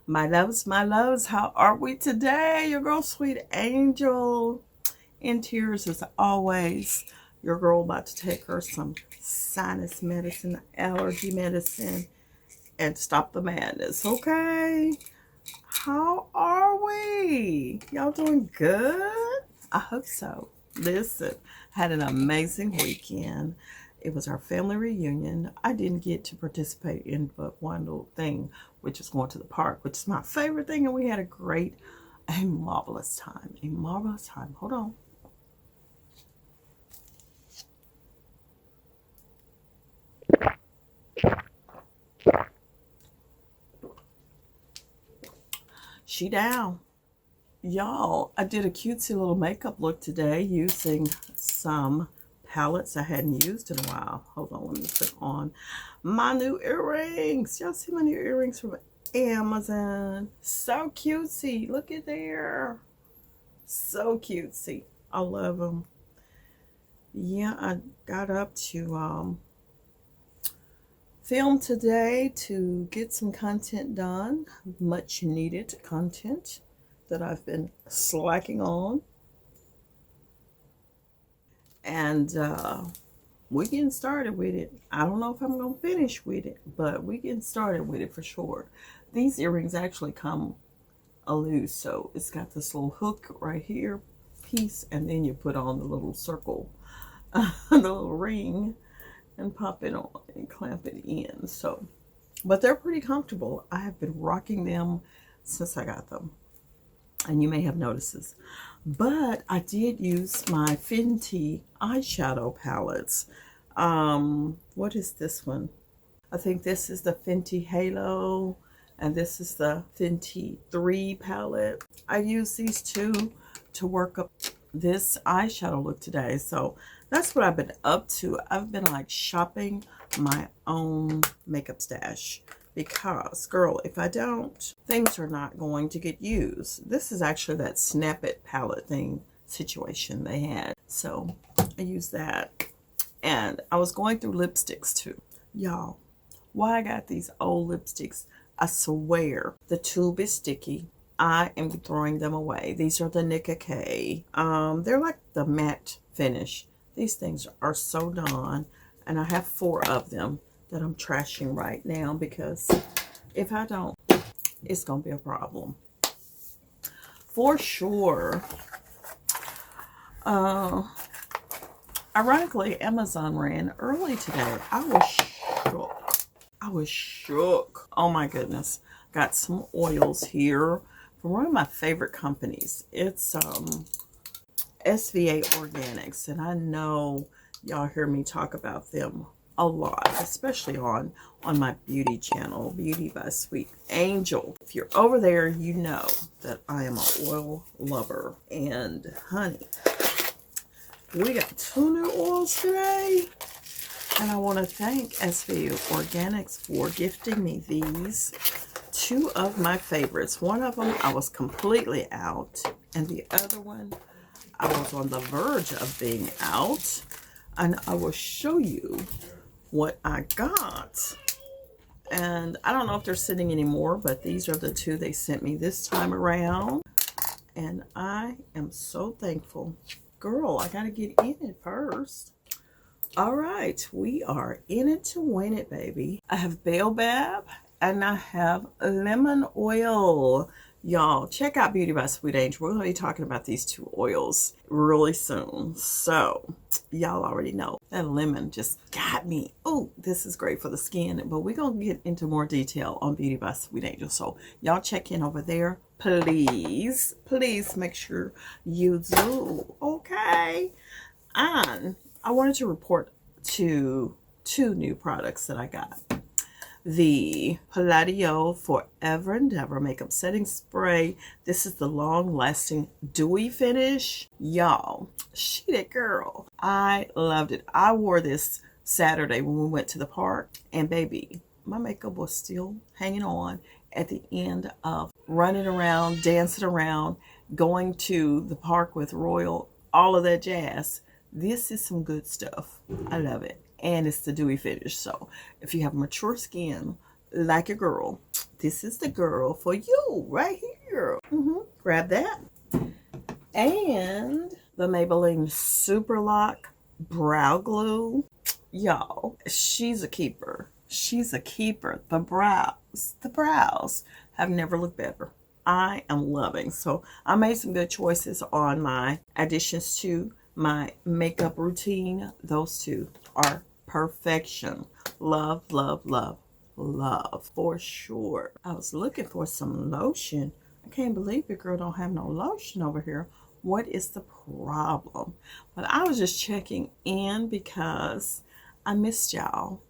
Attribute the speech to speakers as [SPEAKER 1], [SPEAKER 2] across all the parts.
[SPEAKER 1] My loves, how are we today? Your girl, Sweet Angel, in tears as always. Your girl about to take her some sinus medicine, allergy medicine, and stop the madness, okay? How are we? Y'all doing good? I hope so. Listen, had an amazing weekend. It was our family reunion. I didn't get to participate in but one little thing, which is going to the park, which is my favorite thing. And we had a marvelous time. A marvelous time. Hold on. She down. Y'all, I did a cutesy little makeup look today using some palettes I hadn't used in a while. Hold on, let me put on my new earrings. Y'all see my new earrings from Amazon? So cutesy. Look at there. So cutesy. I love them. Yeah, I got up to film today to get some content done. Much needed content that I've been slacking on. And we're getting started with it. I don't know if I'm going to finish with it, but we're getting started with it for sure. These earrings actually come loose. So it's got this little hook right here piece, and then you put on the little circle, the little ring, and pop it on and clamp it in. So, but they're pretty comfortable. I have been rocking them since I got them. And you may have notices. But I did use my Fenty eyeshadow palettes. What is this one? I think this is the Fenty Halo, and this is the Fenty 3 palette. I used these two to work up this eyeshadow look today. So that's what I've been up to. I've been like shopping my own makeup stash. Because, girl, if I don't, things are not going to get used. This is actually that Snap It palette thing situation they had. So, I used that. And I was going through lipsticks, too. Y'all, why I got these old lipsticks, I swear, the tube is sticky. I am throwing them away. These are the Nicka K. They're like the matte finish. These things are so done. And I have 4 of them that I'm trashing right now, because if I don't, it's gonna be a problem for sure. Ironically, Amazon ran early today. I was shook. Oh my goodness. Got some oils here from one of my favorite companies. It's SVA Organics, and I know y'all hear me talk about them a lot, especially on my beauty channel, Beauty by Sweet Angel. If you're over there, you know that I am an oil lover. And honey, we got 2 new oils today, and I want to thank SVA Organics for gifting me these 2 of my favorites. One of them I was completely out, and the other one I was on the verge of being out. And I will show you what I got. And I don't know if they're sitting anymore, but these are the 2 they sent me this time around. And I am so thankful. Girl, I gotta get in it first. All right, we are in it to win it, baby. I have Baobab and I have lemon oil. Y'all, check out Beauty by Sweet Angel. We're going to be talking about these 2 oils really soon. So, y'all already know that lemon just got me. Oh, this is great for the skin. But we're going to get into more detail on Beauty by Sweet Angel. So, y'all check in over there. Please, please make sure you do. Okay. And I wanted to report to 2 new products that I got. The Palladio Forever and Ever Makeup Setting Spray. This is the long-lasting dewy finish. Y'all, she that girl. I loved it. I wore this Saturday when we went to the park. And baby, my makeup was still hanging on at the end of running around, dancing around, going to the park with Royal, all of that jazz. This is some good stuff. I love it. And it's the dewy finish. So if you have mature skin like a girl, this is the girl for you right here. Grab that. And the Maybelline Super Lock Brow Glue. Y'all, she's a keeper. She's a keeper. The brows have never looked better. I am loving. So I made some good choices on my additions to my makeup routine. Those two are perfection. Love, love, love, love for sure. I was looking for some lotion. I can't believe your girl don't have no lotion over here. What is the problem? But I was just checking in because I missed y'all.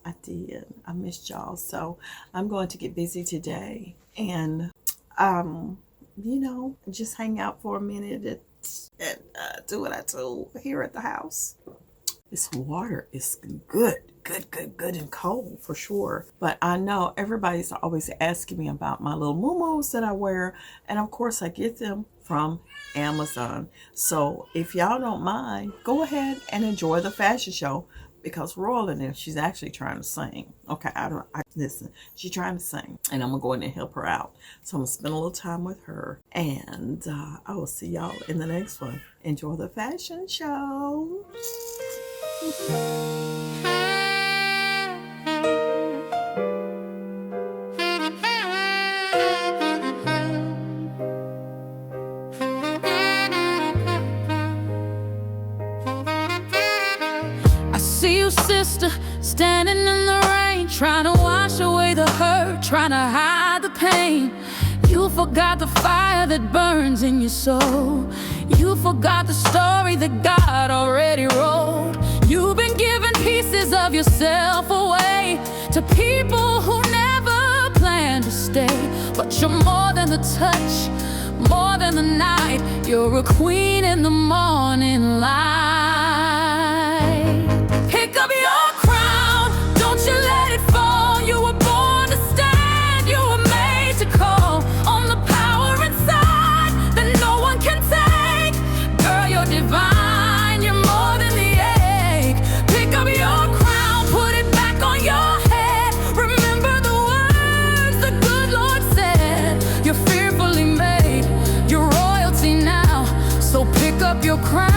[SPEAKER 1] I did. I missed y'all. So I'm going to get busy today and, you know, just hang out for a minute and do what I do here at the house. This water is good and cold for sure. But I know everybody's always asking me about my little moo-moos that I wear. And of course I get them from Amazon. So if y'all don't mind, go ahead and enjoy the fashion show, because Royal in there, she's actually trying to sing. Okay, listen, she's trying to sing and I'm gonna go in and help her out. So I'm gonna spend a little time with her and I will see y'all in the next one. Enjoy the fashion show.
[SPEAKER 2] Sister, standing in the rain, trying to wash away the hurt, trying to hide the pain. You forgot the fire that burns in your soul. You forgot the story that God already wrote. You've been giving pieces of yourself away to people who never planned to stay. But you're more than the touch, more than the night. You're a queen in the morning light. Pick up your crown, don't you let it fall. You were born to stand, you were made to call on the power inside that no one can take. Girl, you're divine, you're more than the ache. Pick up your crown, put it back on your head. Remember the words the good Lord said. You're fearfully made, you're royalty now. So pick up your crown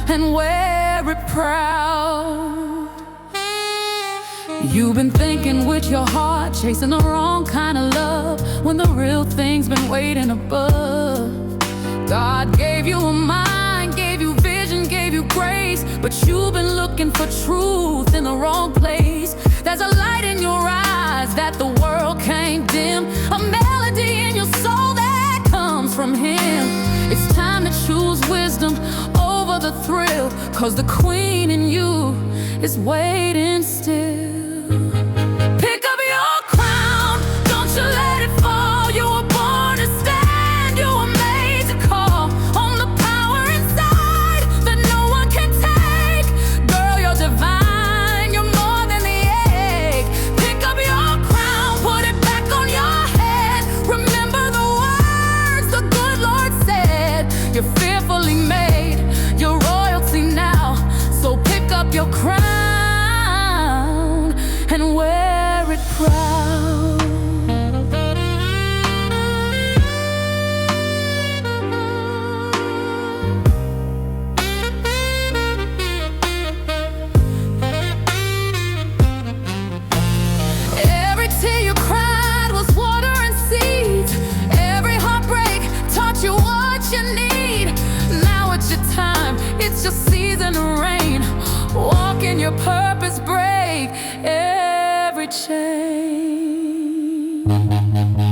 [SPEAKER 2] and wear it proud. You've been thinking with your heart, chasing the wrong kind of love, when the real thing's been waiting above. God gave you a mind, gave you vision, gave you grace, but you've been looking for truth in the wrong place. There's a light in your eyes that the world can't dim, a melody in your soul that comes from Him. It's time to choose wisdom over the thrill, 'cause the queen in you is waiting still. Pick up your crown, don't you let it fall. You were born to stand, you were made to call on the power inside that no one can take. Girl, you're divine, you're more than the ache. Pick up your crown, put it back on your head. Remember the words the good Lord said. You're fearfully made, you're royalty now. So pick up your crown and wear it proud. Every tear you cried was water and seeds. Every heartbreak taught you what you need. Now it's your time, it's your season of rain. Walk in your purpose, break every chain.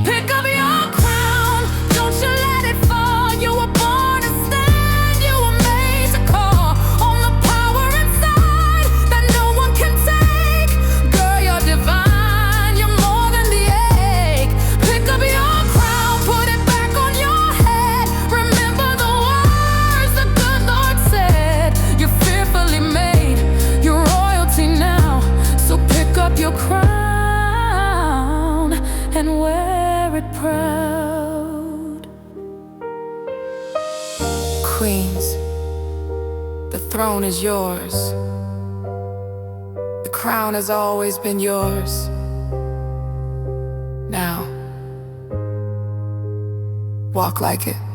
[SPEAKER 2] Pick up your crown, don't you let it fall. You were born to stand, you were made to call on the power inside that no one can take. Girl, you're divine, you're more than the ache. Pick up your crown, put it back on your head. Remember the words the good Lord said. You're fearfully made, you're royalty now. So pick up your crown and wear it proud.
[SPEAKER 3] Queens, the throne is yours. The crown has always been yours. walk like it.